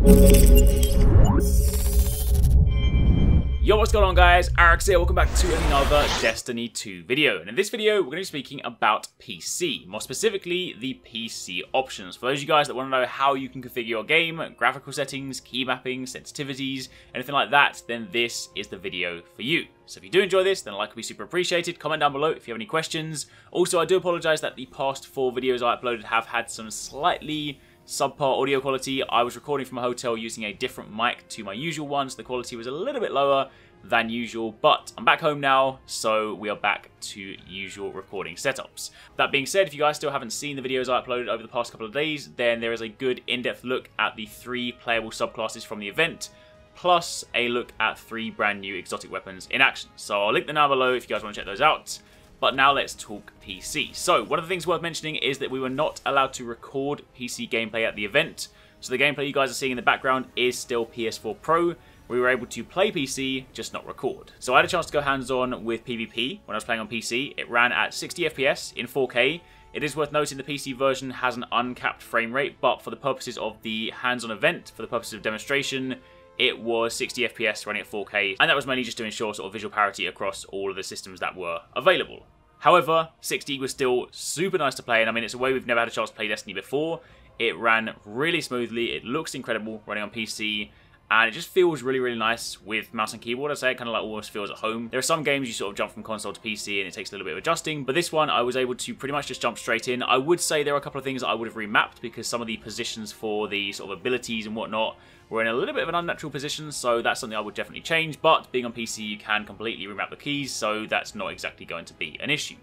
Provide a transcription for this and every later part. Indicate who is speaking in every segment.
Speaker 1: Yo, what's going on guys, Arekkz here, welcome back to another Destiny 2 video. And in this video, we're going to be speaking about PC, more specifically the PC options. For those of you guys that want to know how you can configure your game, graphical settings, key mapping, sensitivities, anything like that, then this is the video for you. So if you do enjoy this, then a like would be super appreciated. Comment down below if you have any questions. Also, I do apologise that the past 4 videos I uploaded have had some slightly subpar audio quality. I was recording from a hotel using a different mic to my usual one, so the quality was a little bit lower than usual, but I'm back home now, so we are back to usual recording setups. That being said, if you guys still haven't seen the videos I uploaded over the past couple of days, then there is a good in-depth look at the 3 playable subclasses from the event, plus a look at 3 brand new exotic weapons in action. So I'll link them down below if you guys want to check those out. But now let's talk PC. So one of the things worth mentioning is that we were not allowed to record PC gameplay at the event. So the gameplay you guys are seeing in the background is still PS4 Pro. We were able to play PC, just not record. So I had a chance to go hands-on with PvP when I was playing on PC. It ran at 60 FPS in 4K. It is worth noting the PC version has an uncapped frame rate, but for the purposes of the hands-on event, for the purposes of demonstration, it was 60 FPS running at 4K, and that was mainly just to ensure sort of visual parity across all of the systems that were available. However, 60 was still super nice to play, and I mean, it's a way we've never had a chance to play Destiny before. It ran really smoothly, it looks incredible running on PC, and it just feels really, really nice with mouse and keyboard. I'd say it kind of like almost feels at home. There are some games you sort of jump from console to PC and it takes a little bit of adjusting, but this one I was able to pretty much just jump straight in. I would say there are a couple of things that I would have remapped because some of the positions for the sort of abilities and whatnot were in a little bit of an unnatural position, so that's something I would definitely change, but being on PC you can completely remap the keys, so that's not exactly going to be an issue.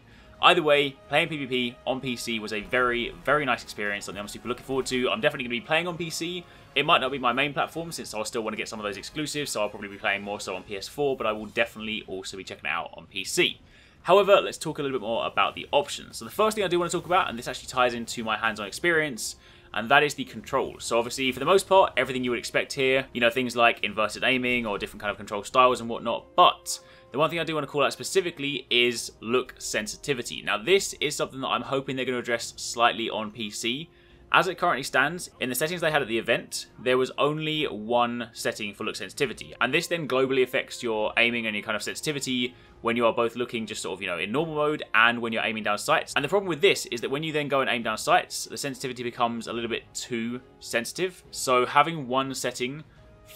Speaker 1: Either way, playing PvP on PC was a very, very nice experience, something I'm super looking forward to. I'm definitely going to be playing on PC. It might not be my main platform since I'll still want to get some of those exclusives, so I'll probably be playing more so on PS4, but I will definitely also be checking it out on PC. However, let's talk a little bit more about the options. So the first thing I do want to talk about, and this actually ties into my hands-on experience, and that is the controls. So obviously, for the most part, everything you would expect here, you know, things like inverted aiming or different kind of control styles and whatnot, but the one thing I do want to call out specifically is look sensitivity. Now this is something that I'm hoping they're going to address slightly on PC. As it currently stands, in the settings they had at the event, there was only one setting for look sensitivity. And this then globally affects your aiming and your kind of sensitivity when you are both looking just sort of, you know, in normal mode and when you're aiming down sights. And the problem with this is that when you then go and aim down sights, the sensitivity becomes a little bit too sensitive. So having one setting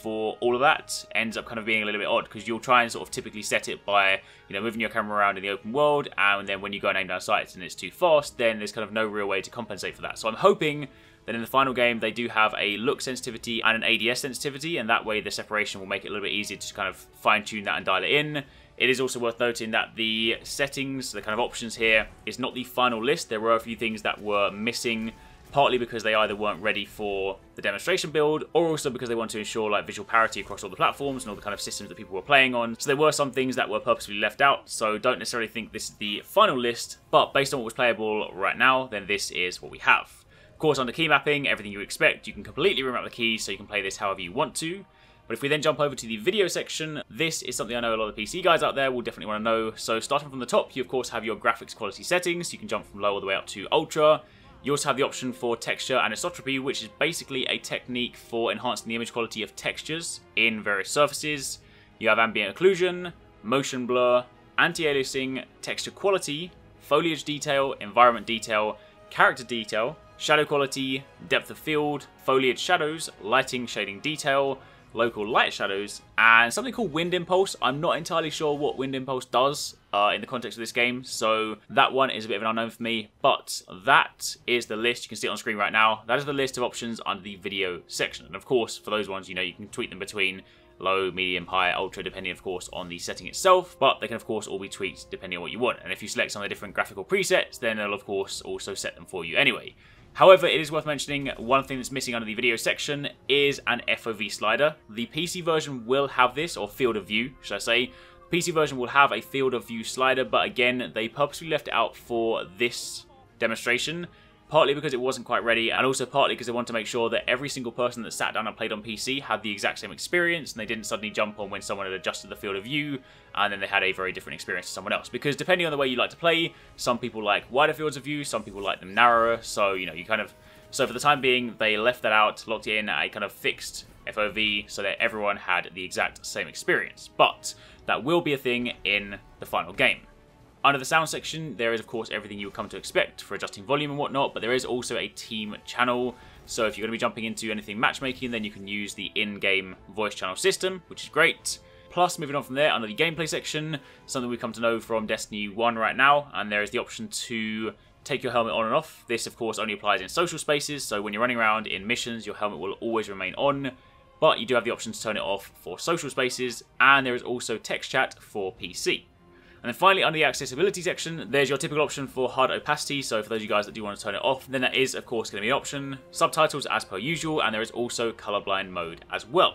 Speaker 1: for all of that ends up kind of being a little bit odd because you'll try and sort of typically set it by, you know, moving your camera around in the open world, and then when you go and aim down sights and it's too fast, then there's kind of no real way to compensate for that. So I'm hoping that in the final game they do have a look sensitivity and an ADS sensitivity, and that way the separation will make it a little bit easier to kind of fine-tune that and dial it in. It is also worth noting that the settings, the kind of options here, is not the final list. There were a few things that were missing, partly because they either weren't ready for the demonstration build, or also because they want to ensure like visual parity across all the platforms and all the kind of systems that people were playing on. So there were some things that were purposefully left out, so don't necessarily think this is the final list, but based on what was playable right now, then this is what we have. Of course, under key mapping, everything you expect, you can completely remap the keys, so you can play this however you want to. But if we then jump over to the video section, this is something I know a lot of PC guys out there will definitely want to know. So starting from the top, you of course have your graphics quality settings. You can jump from low all the way up to ultra. You also have the option for texture anisotropy, which is basically a technique for enhancing the image quality of textures in various surfaces. You have ambient occlusion, motion blur, anti-aliasing, texture quality, foliage detail, environment detail, character detail, shadow quality, depth of field, foliage shadows, lighting shading detail, local light shadows, and something called wind impulse. I'm not entirely sure what wind impulse does in the context of this game, so that one is a bit of an unknown for me, but that is the list. You can see it on screen right now. That is the list of options under the video section, and of course for those ones, you know, you can tweak them between low, medium, high, ultra, depending of course on the setting itself, but they can of course all be tweaked depending on what you want. And if you select some of the different graphical presets, then it'll of course also set them for you anyway. However, it is worth mentioning one thing that's missing under the video section is an FOV slider. The PC version will have this, or field of view, should I say. The PC version will have a field of view slider, but again, they purposely left it out for this demonstration. Partly because it wasn't quite ready, and also partly because they wanted to make sure that every single person that sat down and played on PC had the exact same experience, and they didn't suddenly jump on when someone had adjusted the field of view, and then they had a very different experience to someone else. Because depending on the way you like to play, some people like wider fields of view, some people like them narrower, so, you know, you kind of So for the time being, they left that out, locked it in at a kind of fixed FOV so that everyone had the exact same experience. But that will be a thing in the final game. Under the sound section, there is of course everything you would come to expect for adjusting volume and whatnot, but there is also a team channel. So if you're going to be jumping into anything matchmaking, then you can use the in-game voice channel system, which is great. Plus, moving on from there, under the gameplay section, something we come to know from Destiny 1 right now, and there is the option to take your helmet on and off. This, of course, only applies in social spaces, so when you're running around in missions, your helmet will always remain on, but you do have the option to turn it off for social spaces, and there is also text chat for PC. And then finally, under the accessibility section, there's your typical option for HUD opacity, so for those of you guys that do want to turn it off, then that is, of course, going to be an option. Subtitles as per usual, and there is also colorblind mode as well.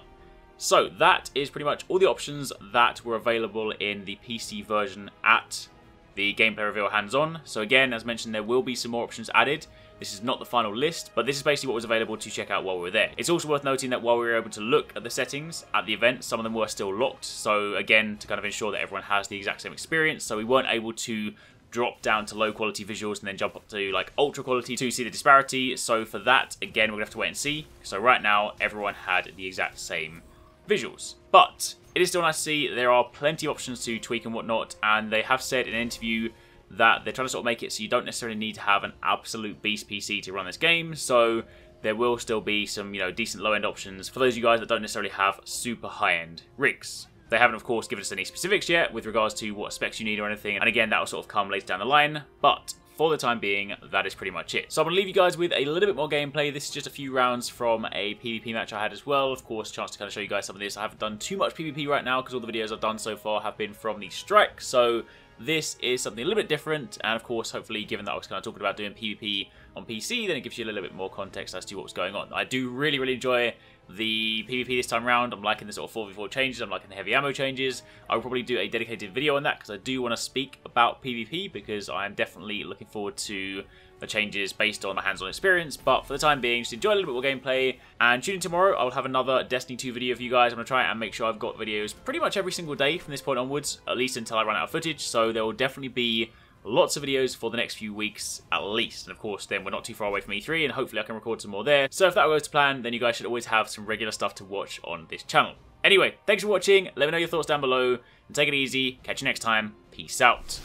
Speaker 1: So that is pretty much all the options that were available in the PC version at the gameplay reveal hands-on. So again, as mentioned, there will be some more options added. This is not the final list, but this is basically what was available to check out while we were there. It's also worth noting that while we were able to look at the settings at the event, some of them were still locked. So again, to kind of ensure that everyone has the exact same experience, so we weren't able to drop down to low quality visuals and then jump up to like ultra quality to see the disparity. So for that, again, we're gonna have to wait and see. So right now, everyone had the exact same visuals. But it is still nice to see there are plenty of options to tweak and whatnot, and they have said in an interview that they're trying to sort of make it so you don't necessarily need to have an absolute beast PC to run this game, so there will still be some, you know, decent low-end options for those of you guys that don't necessarily have super high-end rigs. They haven't, of course, given us any specifics yet with regards to what specs you need or anything, and again, that will sort of come later down the line, but for the time being, that is pretty much it. So I'm going to leave you guys with a little bit more gameplay. This is just a few rounds from a PvP match I had as well. Of course, a chance to kind of show you guys some of this. I haven't done too much PvP right now because all the videos I've done so far have been from the strike. So this is something a little bit different. And of course, hopefully, given that I was kind of talking about doing PvP on PC, then it gives you a little bit more context as to what's going on. I do really, really enjoy the PvP this time around. I'm liking the sort of 4v4 changes, I'm liking the heavy ammo changes. I will probably do a dedicated video on that because I do want to speak about PvP because I am definitely looking forward to the changes based on my hands-on experience. But for the time being, just enjoy a little bit more gameplay, and tune in tomorrow. I will have another Destiny 2 video for you guys. I'm going to try and make sure I've got videos pretty much every single day from this point onwards, at least until I run out of footage. So there will definitely be lots of videos for the next few weeks at least, and of course then we're not too far away from E3 and hopefully I can record some more there. So if that goes to plan, then you guys should always have some regular stuff to watch on this channel. Anyway, thanks for watching, let me know your thoughts down below, and take it easy, catch you next time, peace out.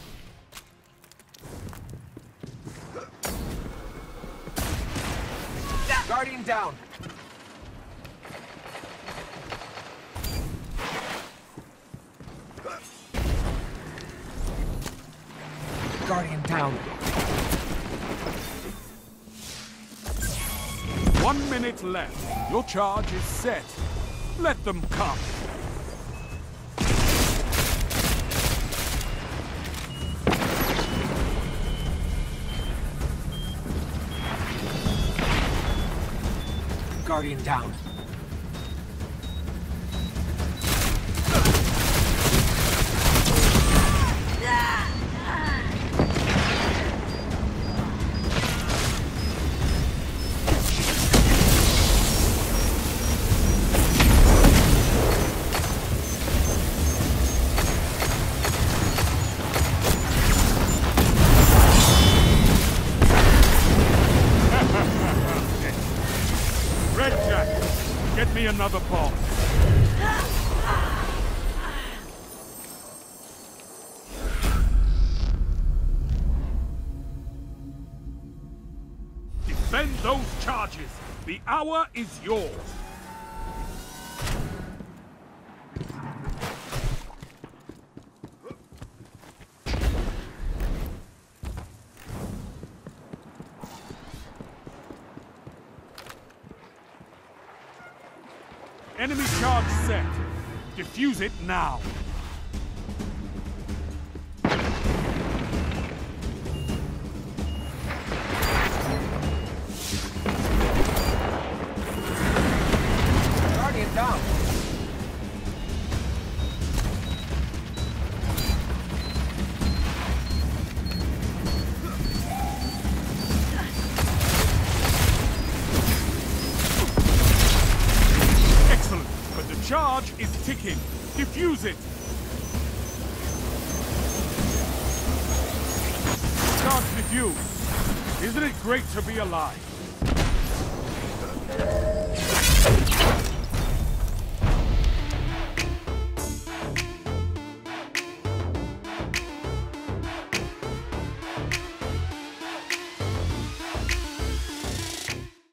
Speaker 2: Guardian down! Guardian down.
Speaker 3: 1 minute left. Your charge is set. Let them come.
Speaker 2: Guardian down.
Speaker 3: Get me another bomb. Defend those charges. The hour is yours. Enemy charge set. Defuse it now.
Speaker 2: Guardian down.
Speaker 3: Charge is ticking. Defuse it. Charge defused. Isn't it great to be alive?